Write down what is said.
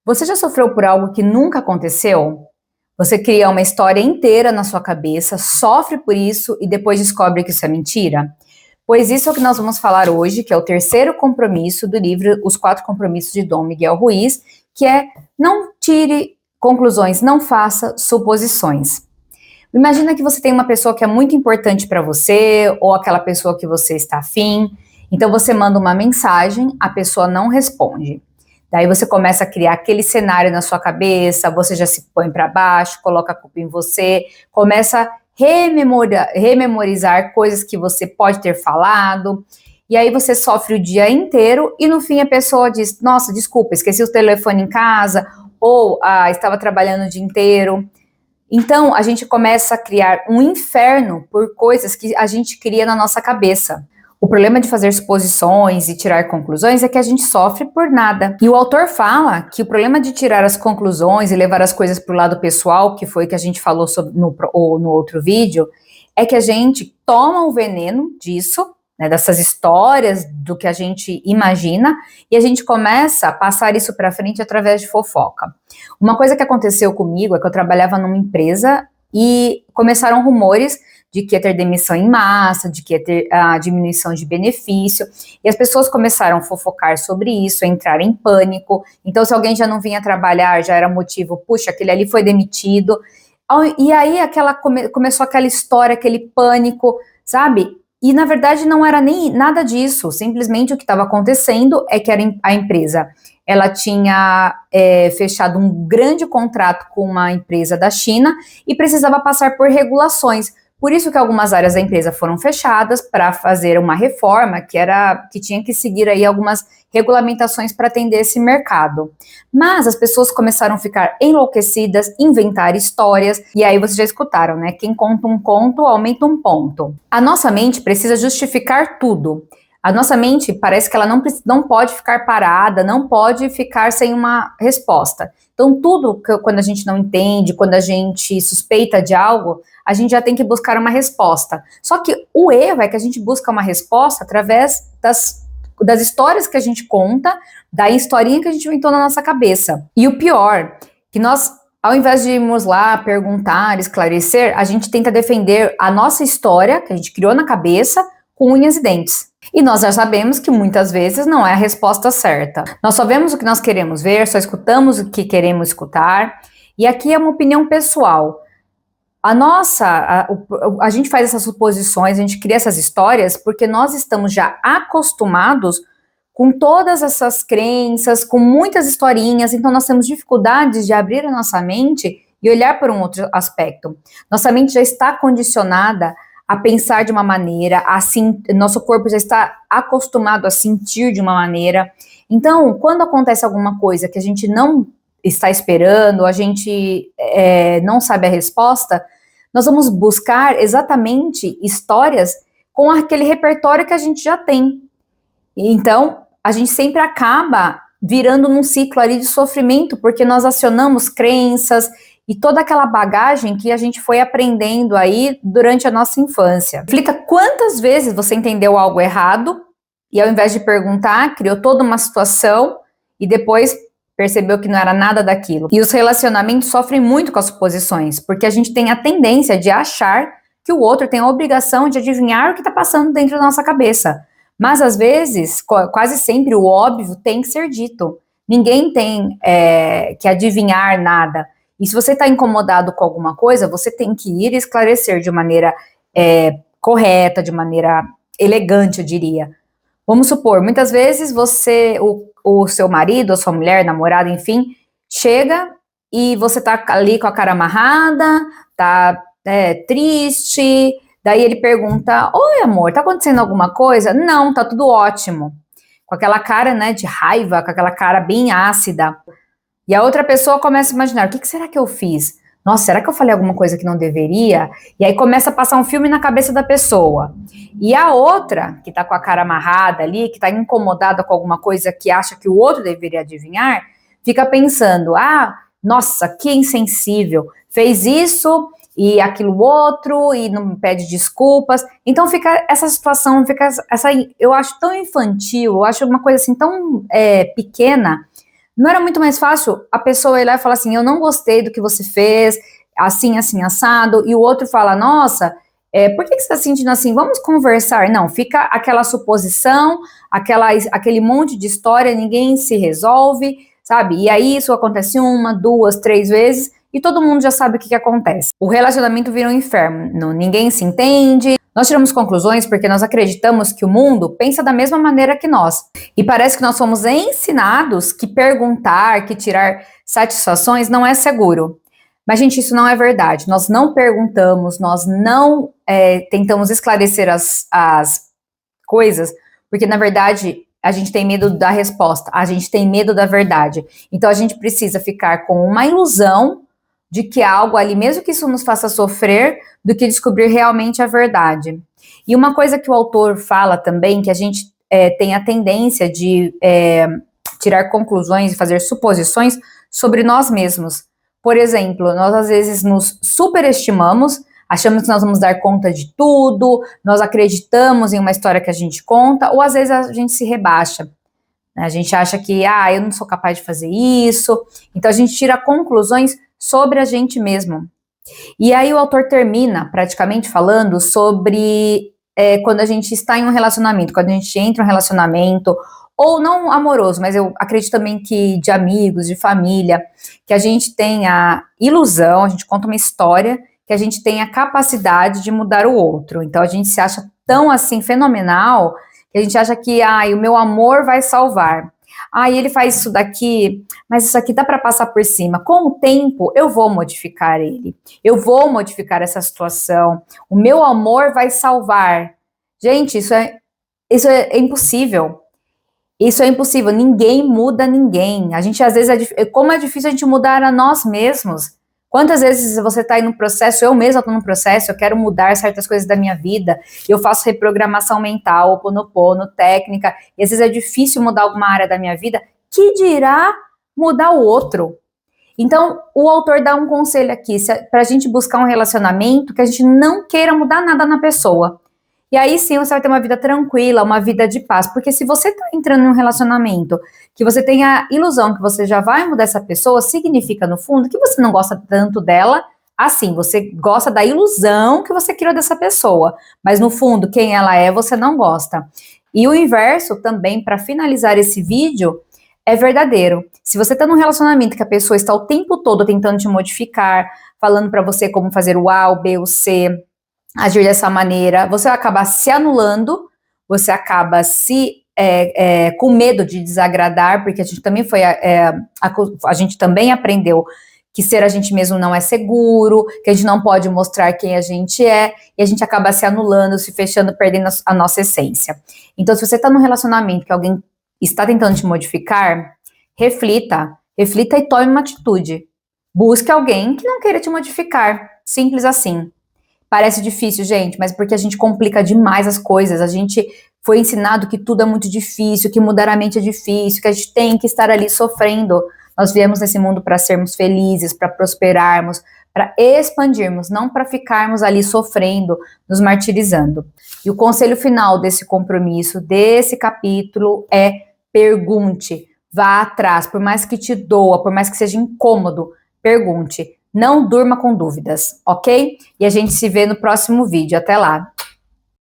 Você já sofreu por algo que nunca aconteceu? Você cria uma história inteira na sua cabeça, sofre por isso e depois descobre que isso é mentira? Pois isso é o que nós vamos falar hoje, que é o terceiro compromisso do livro Os Quatro Compromissos de Dom Miguel Ruiz, que é: não tire conclusões, não faça suposições. Imagina que você tem uma pessoa que é muito importante para você, ou aquela pessoa que você está afim, então você manda uma mensagem, a pessoa não responde. Daí você começa a criar aquele cenário na sua cabeça, você já se põe para baixo, coloca a culpa em você, começa a rememorizar coisas que você pode ter falado, e aí você sofre o dia inteiro e no fim a pessoa diz: nossa, desculpa, esqueci o telefone em casa, ou estava trabalhando o dia inteiro. Então a gente começa a criar um inferno por coisas que a gente cria na nossa cabeça. O problema de fazer suposições e tirar conclusões é que a gente sofre por nada. E o autor fala que o problema de tirar as conclusões e levar as coisas para o lado pessoal, que foi que a gente falou sobre no outro vídeo, é que a gente toma o veneno disso, né, dessas histórias, do que a gente imagina, e a gente começa a passar isso para frente através de fofoca. Uma coisa que aconteceu comigo é que eu trabalhava numa empresa e começaram rumores de que ia ter demissão em massa, de que ia ter a diminuição de benefício, e as pessoas começaram a fofocar sobre isso, a entrar em pânico. Então, se alguém já não vinha trabalhar, já era motivo: puxa, aquele ali foi demitido, e aí começou aquela história, aquele pânico, sabe? E, na verdade, não era nem nada disso, simplesmente o que estava acontecendo é que a empresa, ela tinha fechado um grande contrato com uma empresa da China e precisava passar por regulações. Por isso que algumas áreas da empresa foram fechadas para fazer uma reforma que tinha que seguir aí algumas regulamentações para atender esse mercado. Mas as pessoas começaram a ficar enlouquecidas, inventar histórias, e aí vocês já escutaram, né? Quem conta um conto, aumenta um ponto. A nossa mente precisa justificar tudo. A nossa mente parece que ela não pode ficar parada, não pode ficar sem uma resposta. Então, quando a gente não entende, quando a gente suspeita de algo, a gente já tem que buscar uma resposta. Só que o erro é que a gente busca uma resposta através das histórias que a gente conta, da historinha que a gente inventou na nossa cabeça. E o pior, que nós, ao invés de irmos lá perguntar, esclarecer, a gente tenta defender a nossa história, que a gente criou na cabeça, com unhas e dentes. E nós já sabemos que muitas vezes não é a resposta certa. Nós só vemos o que nós queremos ver, só escutamos o que queremos escutar. E aqui é uma opinião pessoal. A gente faz essas suposições, a gente cria essas histórias porque nós estamos já acostumados com todas essas crenças, com muitas historinhas, então nós temos dificuldades de abrir a nossa mente e olhar por um outro aspecto. Nossa mente já está condicionada a pensar de uma maneira, nosso corpo já está acostumado a sentir de uma maneira. Então, quando acontece alguma coisa que a gente não está esperando, a gente não sabe a resposta, nós vamos buscar exatamente histórias com aquele repertório que a gente já tem. Então, a gente sempre acaba virando num ciclo ali de sofrimento, porque nós acionamos crenças e toda aquela bagagem que a gente foi aprendendo aí durante a nossa infância. Reflita quantas vezes você entendeu algo errado e, ao invés de perguntar, criou toda uma situação e depois percebeu que não era nada daquilo. E os relacionamentos sofrem muito com as suposições, porque a gente tem a tendência de achar que o outro tem a obrigação de adivinhar o que está passando dentro da nossa cabeça. Mas, às vezes, quase sempre, o óbvio tem que ser dito. Ninguém tem que adivinhar nada. E se você está incomodado com alguma coisa, você tem que ir esclarecer de maneira correta, de maneira elegante, eu diria. Vamos supor, muitas vezes o seu marido, a sua mulher, namorada, enfim, chega e você tá ali com a cara amarrada, tá triste, daí ele pergunta: oi, amor, tá acontecendo alguma coisa? Não, tá tudo ótimo. Com aquela cara, né, de raiva, com aquela cara bem ácida. E a outra pessoa começa a imaginar: o que será que eu fiz? Nossa, será que eu falei alguma coisa que não deveria? E aí começa a passar um filme na cabeça da pessoa. E a outra, que tá com a cara amarrada ali, que tá incomodada com alguma coisa que acha que o outro deveria adivinhar, fica pensando: nossa, que insensível, fez isso e aquilo outro, e não me pede desculpas. Então fica essa situação, eu acho tão infantil, eu acho uma coisa assim tão pequena, Não era muito mais fácil a pessoa ir lá e falar assim, eu não gostei do que você fez, assim, assim, assado, e o outro fala, nossa, por que você está se sentindo assim? Vamos conversar. Não, fica aquela suposição, aquele monte de história, ninguém se resolve, sabe? E aí isso acontece 1, 2, 3 vezes, e todo mundo já sabe o que acontece. O relacionamento vira um inferno, ninguém se entende. Nós tiramos conclusões porque nós acreditamos que o mundo pensa da mesma maneira que nós. E parece que nós fomos ensinados que perguntar, que tirar satisfações não é seguro. Mas, gente, isso não é verdade. Nós não perguntamos, nós não tentamos esclarecer as coisas, porque, na verdade, a gente tem medo da resposta, a gente tem medo da verdade. Então, a gente precisa ficar com uma ilusão de que há algo ali, mesmo que isso nos faça sofrer, do que descobrir realmente a verdade. E uma coisa que o autor fala também, que a gente tem a tendência de tirar conclusões e fazer suposições sobre nós mesmos. Por exemplo, nós às vezes nos superestimamos, achamos que nós vamos dar conta de tudo, nós acreditamos em uma história que a gente conta, ou às vezes a gente se rebaixa. A gente acha que, eu não sou capaz de fazer isso. Então a gente tira conclusões sobre a gente mesmo. E aí o autor termina praticamente falando sobre quando a gente está em um relacionamento, quando a gente entra em um relacionamento, ou não amoroso, mas eu acredito também que de amigos, de família, que a gente tem a ilusão, a gente conta uma história, que a gente tem a capacidade de mudar o outro. Então a gente se acha tão assim fenomenal, que a gente acha que, o meu amor vai salvar. Ele faz isso daqui, mas isso aqui dá para passar por cima. Com o tempo, eu vou modificar ele. Eu vou modificar essa situação. O meu amor vai salvar. Gente, isso é impossível. Isso é impossível. Ninguém muda ninguém. A gente, às vezes, como é difícil a gente mudar a nós mesmos. Quantas vezes você está aí no processo, eu mesma estou no processo, eu quero mudar certas coisas da minha vida, eu faço reprogramação mental, Ho'oponopono, técnica, e às vezes é difícil mudar alguma área da minha vida, que dirá mudar o outro? Então, o autor dá um conselho aqui, para a gente buscar um relacionamento que a gente não queira mudar nada na pessoa. E aí sim você vai ter uma vida tranquila, uma vida de paz. Porque se você está entrando em um relacionamento que você tem a ilusão que você já vai mudar essa pessoa, significa no fundo que você não gosta tanto dela assim. Você gosta da ilusão que você criou dessa pessoa. Mas no fundo, quem ela é, você não gosta. E o inverso também, para finalizar esse vídeo, é verdadeiro. Se você está num relacionamento que a pessoa está o tempo todo tentando te modificar, falando para você como fazer o A, o B, o C, agir dessa maneira, você acaba se anulando, você acaba com medo de desagradar, porque a gente também a gente também aprendeu que ser a gente mesmo não é seguro, que a gente não pode mostrar quem a gente é, e a gente acaba se anulando, se fechando, perdendo a nossa essência. Então, se você está num relacionamento que alguém está tentando te modificar, reflita e tome uma atitude. Busque alguém que não queira te modificar, simples assim. Parece difícil, gente, mas porque a gente complica demais as coisas. A gente foi ensinado que tudo é muito difícil, que mudar a mente é difícil, que a gente tem que estar ali sofrendo. Nós viemos nesse mundo para sermos felizes, para prosperarmos, para expandirmos, não para ficarmos ali sofrendo, nos martirizando. E o conselho final desse compromisso, desse capítulo, é pergunte, vá atrás, por mais que te doa, por mais que seja incômodo, pergunte. Não durma com dúvidas, ok? E a gente se vê no próximo vídeo. Até lá!